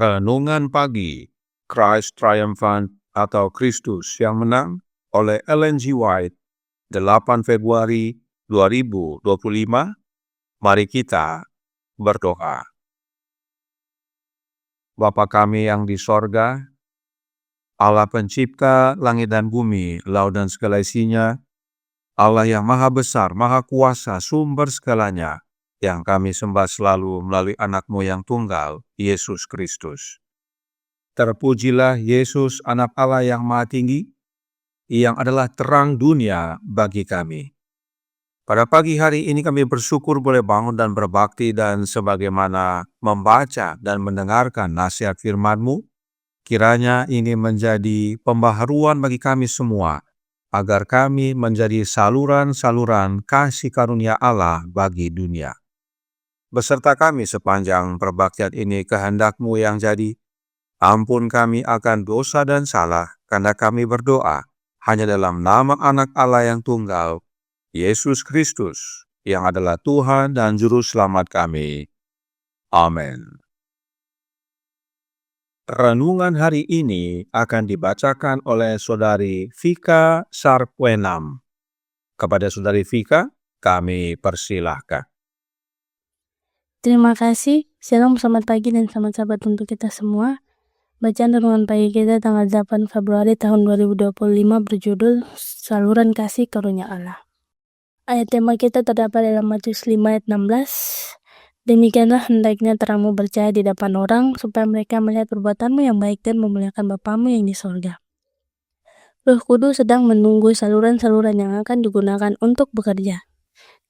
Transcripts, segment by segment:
Renungan Pagi, Christ Triumphant atau Kristus yang Menang oleh Ellen G. White, 8 Februari 2025. Mari kita berdoa. Bapa kami yang di sorga, Allah pencipta langit dan bumi, laut dan segala isinya, Allah yang maha besar, maha kuasa, sumber segalanya, yang kami sembah selalu melalui anak-Mu yang tunggal, Yesus Kristus. Terpujilah Yesus, anak Allah yang maha tinggi, yang adalah terang dunia bagi kami. Pada pagi hari ini kami bersyukur boleh bangun dan berbakti dan sebagaimana membaca dan mendengarkan nasihat firman-Mu, kiranya ini menjadi pembaharuan bagi kami semua, agar kami menjadi saluran-saluran kasih karunia Allah bagi dunia. Beserta kami sepanjang perbaktian ini kehendak-Mu yang jadi. Ampun kami akan dosa dan salah, karena kami berdoa hanya dalam nama Anak Allah yang tunggal, Yesus Kristus, yang adalah Tuhan dan Juru Selamat kami. Amin. Renungan hari ini akan dibacakan oleh Saudari Vika Sarkwenam. Kepada Saudari Vika, kami persilahkan. Terima kasih. Shalom, selamat pagi dan selamat sahabat untuk kita semua. Bacaan renungan pagi kita tanggal 8 Februari tahun 2025 berjudul Saluran Kasih Karunia Allah. Ayat tema kita terdapat dalam Matius 5 ayat 16. Demikianlah hendaknya terangmu bercahaya di depan orang, supaya mereka melihat perbuatanmu yang baik dan memuliakan Bapamu yang di sorga. Roh Kudus sedang menunggu saluran-saluran yang akan digunakan untuk bekerja.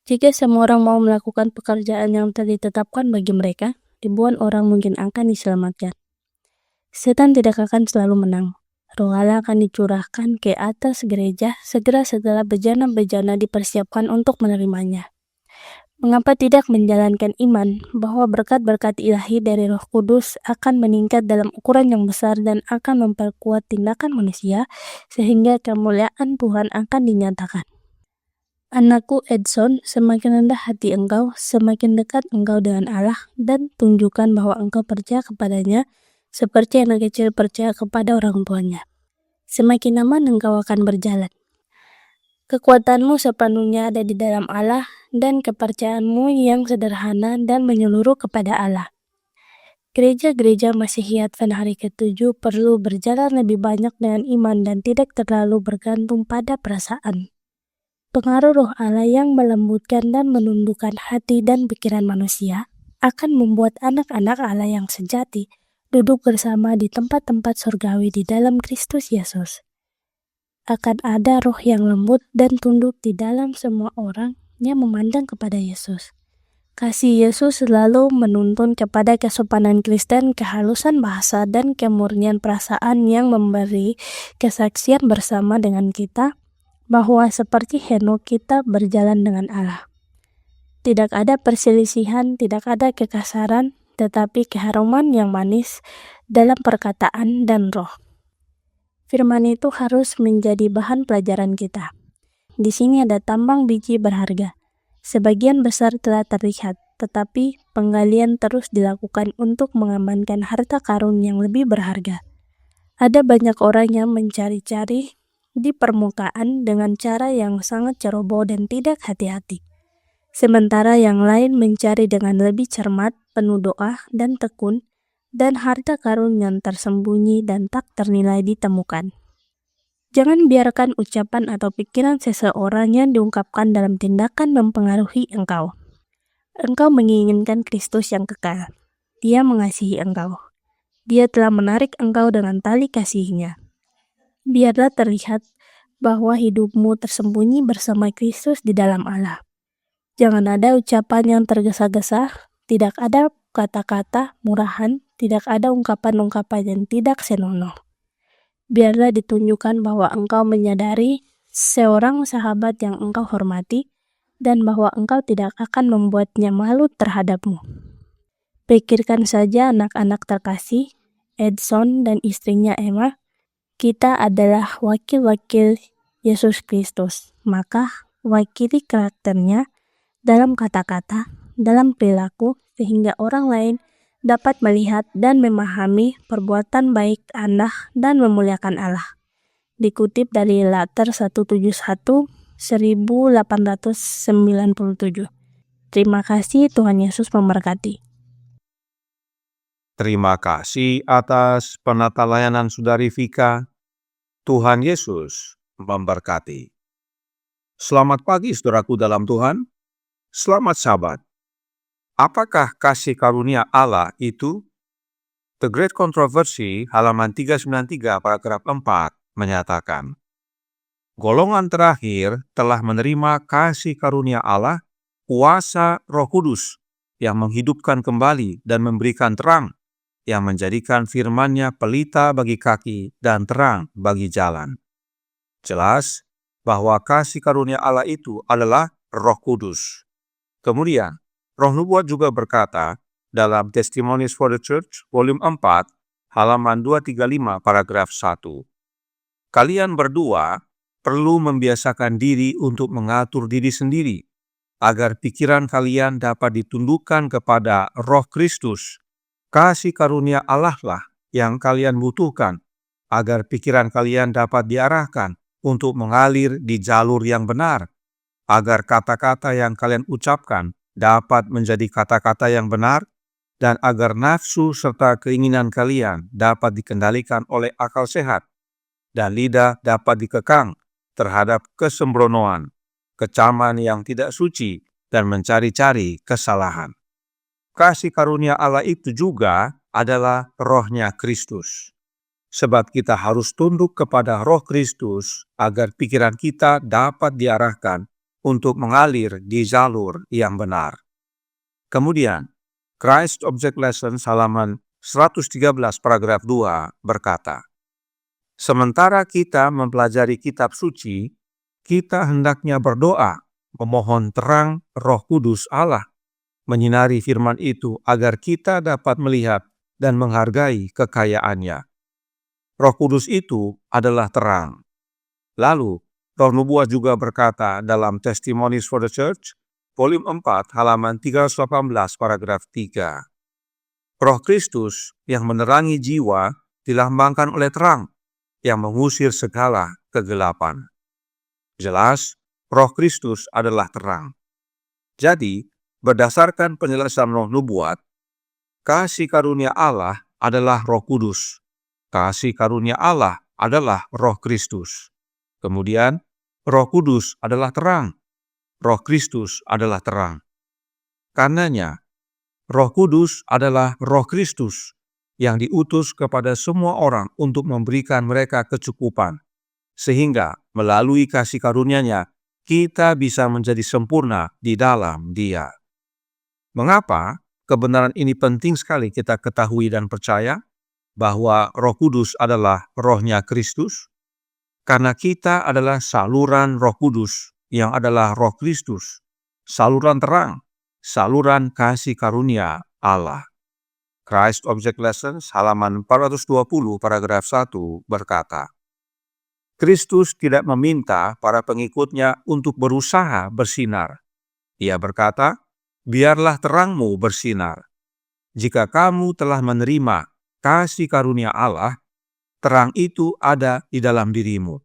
Jika semua orang mau melakukan pekerjaan yang telah ditetapkan bagi mereka, ribuan orang mungkin akan diselamatkan. Setan tidak akan selalu menang. Roh Allah akan dicurahkan ke atas gereja segera setelah bejana-bejana dipersiapkan untuk menerimanya. Mengapa tidak menjalankan iman bahwa berkat-berkat ilahi dari Roh Kudus akan meningkat dalam ukuran yang besar dan akan memperkuat tindakan manusia sehingga kemuliaan Tuhan akan dinyatakan. Anakku Edson, semakin rendah hati engkau, semakin dekat engkau dengan Allah, dan tunjukkan bahwa engkau percaya kepadanya, seperti anak kecil percaya kepada orang tuanya. Semakin aman engkau akan berjalan. Kekuatanmu sepenuhnya ada di dalam Allah, dan kepercayaanmu yang sederhana dan menyeluruh kepada Allah. Gereja-gereja Masihi Advent hari ke-7 perlu berjalan lebih banyak dengan iman dan tidak terlalu bergantung pada perasaan. Pengaruh Roh Allah yang melembutkan dan menundukkan hati dan pikiran manusia akan membuat anak-anak Allah yang sejati duduk bersama di tempat-tempat surgawi di dalam Kristus Yesus. Akan ada roh yang lembut dan tunduk di dalam semua orang yang memandang kepada Yesus. Kasih Yesus selalu menuntun kepada kesopanan Kristen, kehalusan bahasa, dan kemurnian perasaan yang memberi kesaksian bersama dengan kita bahwa seperti Henokh kita berjalan dengan Allah. Tidak ada perselisihan, tidak ada kekasaran, tetapi keharuman yang manis dalam perkataan dan roh. Firman itu harus menjadi bahan pelajaran kita. Di sini ada tambang biji berharga. Sebagian besar telah terlihat, tetapi penggalian terus dilakukan untuk mengamankan harta karun yang lebih berharga. Ada banyak orang yang mencari-cari di permukaan dengan cara yang sangat ceroboh dan tidak hati-hati. Sementara yang lain mencari dengan lebih cermat, penuh doa dan tekun, dan harta karun yang tersembunyi dan tak ternilai ditemukan. Jangan biarkan ucapan atau pikiran seseorang yang diungkapkan dalam tindakan mempengaruhi engkau. Engkau menginginkan Kristus yang kekal. Dia mengasihi engkau. Dia telah menarik engkau dengan tali kasih-Nya. Biarlah terlihat bahwa hidupmu tersembunyi bersama Kristus di dalam Allah. Jangan ada ucapan yang tergesa-gesa, tidak ada kata-kata murahan, tidak ada ungkapan-ungkapan yang tidak senonoh. Biarlah ditunjukkan bahwa engkau menyadari seorang sahabat yang engkau hormati dan bahwa engkau tidak akan membuatnya malu terhadapmu. Pikirkan saja anak-anak terkasih, Edson dan istrinya Emma. Kita adalah wakil-wakil Yesus Kristus, maka wakili karakternya dalam kata-kata, dalam perilaku, sehingga orang lain dapat melihat dan memahami perbuatan baik Anda dan memuliakan Allah. Dikutip dari Later 171 1897. Terima kasih, Tuhan Yesus memberkati. Terima kasih atas penata layanan Saudari Vika. Tuhan Yesus memberkati. Selamat pagi saudaraku dalam Tuhan. Selamat Sabat. Apakah kasih karunia Allah itu? The Great Controversy halaman 393 paragraf 4 menyatakan, golongan terakhir telah menerima kasih karunia Allah, kuasa Roh Kudus yang menghidupkan kembali dan memberikan terang, yang menjadikan firman-Nya pelita bagi kaki dan terang bagi jalan. Jelas bahwa kasih karunia Allah itu adalah Roh Kudus. Kemudian, Roh Nubuat juga berkata dalam Testimonies for the Church, volume 4, halaman 235, paragraf 1. Kalian berdua perlu membiasakan diri untuk mengatur diri sendiri, agar pikiran kalian dapat ditundukkan kepada Roh Kristus. Kasih karunia Allah lah yang kalian butuhkan, agar pikiran kalian dapat diarahkan untuk mengalir di jalur yang benar, agar kata-kata yang kalian ucapkan dapat menjadi kata-kata yang benar, dan agar nafsu serta keinginan kalian dapat dikendalikan oleh akal sehat, dan lidah dapat dikekang terhadap kesembronoan, kecaman yang tidak suci, dan mencari-cari kesalahan. Kasih karunia Allah itu juga adalah Roh-Nya Kristus. Sebab kita harus tunduk kepada Roh Kristus agar pikiran kita dapat diarahkan untuk mengalir di jalur yang benar. Kemudian, Christ Object Lesson halaman 113 paragraf 2 berkata, sementara kita mempelajari kitab suci, kita hendaknya berdoa, memohon terang Roh Kudus Allah, menyinari firman itu agar kita dapat melihat dan menghargai kekayaannya. Roh Kudus itu adalah terang. Lalu, Roh Nubuat juga berkata dalam Testimonies for the Church, volume 4, halaman 318, paragraf 3. Roh Kristus yang menerangi jiwa dilambangkan oleh terang yang mengusir segala kegelapan. Jelas, Roh Kristus adalah terang. Jadi, berdasarkan penjelasan Roh Nubuat, kasih karunia Allah adalah Roh Kudus. Kasih karunia Allah adalah Roh Kristus. Kemudian, Roh Kudus adalah terang. Roh Kristus adalah terang. Karenanya, Roh Kudus adalah Roh Kristus yang diutus kepada semua orang untuk memberikan mereka kecukupan, sehingga melalui kasih karunia-Nya kita bisa menjadi sempurna di dalam Dia. Mengapa kebenaran ini penting sekali kita ketahui dan percaya bahwa Roh Kudus adalah Roh-Nya Kristus? Karena kita adalah saluran Roh Kudus yang adalah Roh Kristus, saluran terang, saluran kasih karunia Allah. Christ Object Lessons halaman 420 paragraf 1 berkata, Kristus tidak meminta para pengikutnya untuk berusaha bersinar. Ia berkata, biarlah terangmu bersinar. Jika kamu telah menerima kasih karunia Allah, terang itu ada di dalam dirimu.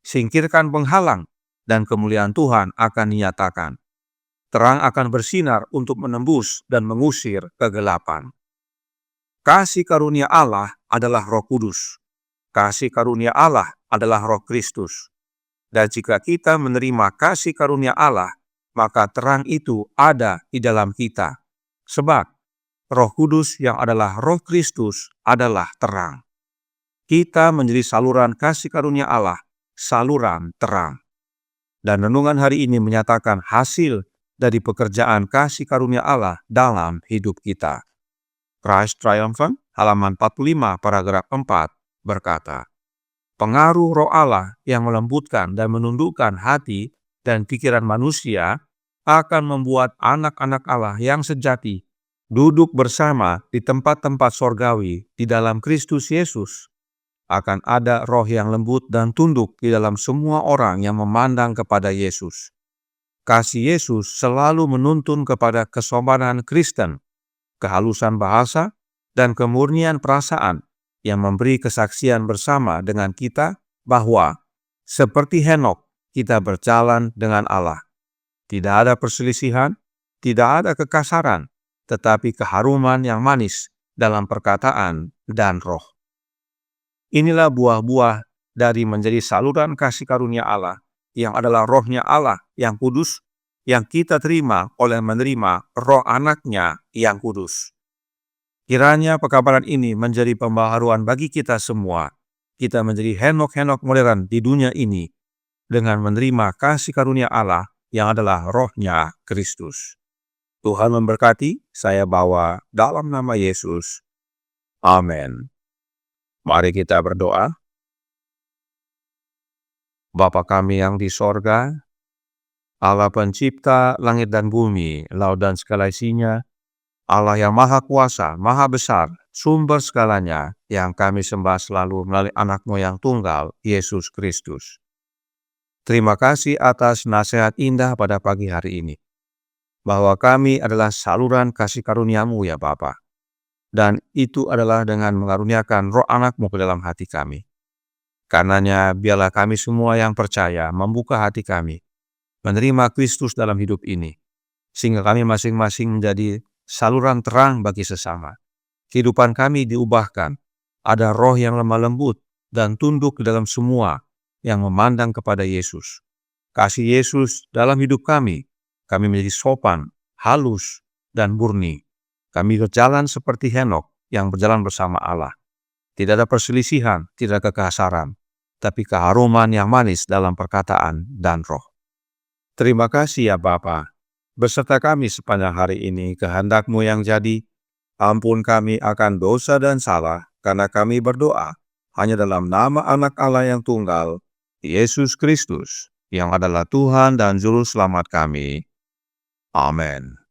Singkirkan penghalang, dan kemuliaan Tuhan akan dinyatakan. Terang akan bersinar untuk menembus dan mengusir kegelapan. Kasih karunia Allah adalah Roh Kudus. Kasih karunia Allah adalah Roh Kristus. Dan jika kita menerima kasih karunia Allah, maka terang itu ada di dalam kita. Sebab Roh Kudus yang adalah Roh Kristus adalah terang. Kita menjadi saluran kasih karunia Allah, saluran terang. Dan renungan hari ini menyatakan hasil dari pekerjaan kasih karunia Allah dalam hidup kita. Christ Triumphant, halaman 45, paragraf 4, berkata, pengaruh Roh Allah yang melembutkan dan menundukkan hati dan pikiran manusia akan membuat anak-anak Allah yang sejati duduk bersama di tempat-tempat sorgawi di dalam Kristus Yesus. Akan ada roh yang lembut dan tunduk di dalam semua orang yang memandang kepada Yesus. Kasih Yesus selalu menuntun kepada kesopanan Kristen, kehalusan bahasa, dan kemurnian perasaan yang memberi kesaksian bersama dengan kita bahwa seperti Henokh kita berjalan dengan Allah. Tidak ada perselisihan, tidak ada kekasaran, tetapi keharuman yang manis dalam perkataan dan roh. Inilah buah-buah dari menjadi saluran kasih karunia Allah, yang adalah rohnya Allah yang kudus, yang kita terima oleh menerima roh anaknya yang kudus. Kiranya pekabaran ini menjadi pembaharuan bagi kita semua. Kita menjadi Henokh-Henokh modern di dunia ini dengan menerima kasih karunia Allah yang adalah rohnya Kristus. Tuhan memberkati, saya bawa dalam nama Yesus. Amin. Mari kita berdoa. Bapa kami yang di sorga, Allah pencipta langit dan bumi, laut dan segala isinya, Allah yang maha kuasa, maha besar, sumber segalanya, yang kami sembah selalu melalui anak-Mu yang tunggal, Yesus Kristus. Terima kasih atas nasihat indah pada pagi hari ini, bahwa kami adalah saluran kasih karunia-Mu ya Bapa, dan itu adalah dengan mengaruniakan roh anak-Mu ke dalam hati kami. Karenanya biarlah kami semua yang percaya membuka hati kami, menerima Kristus dalam hidup ini, sehingga kami masing-masing menjadi saluran terang bagi sesama. Kehidupan kami diubahkan, ada roh yang lemah lembut dan tunduk ke dalam semua yang memandang kepada Yesus. Kasih Yesus dalam hidup kami menjadi sopan, halus, dan murni. Kami berjalan seperti Henokh yang berjalan bersama Allah. Tidak ada perselisihan, tidak ada kekasaran, tapi keharuman yang manis dalam perkataan dan roh. Terima kasih ya Bapa, beserta kami sepanjang hari ini, kehendak-Mu yang jadi. Ampun kami akan dosa dan salah, karena kami berdoa hanya dalam nama anak Allah yang tunggal, Yesus Kristus, yang adalah Tuhan dan Juru Selamat kami. Amin.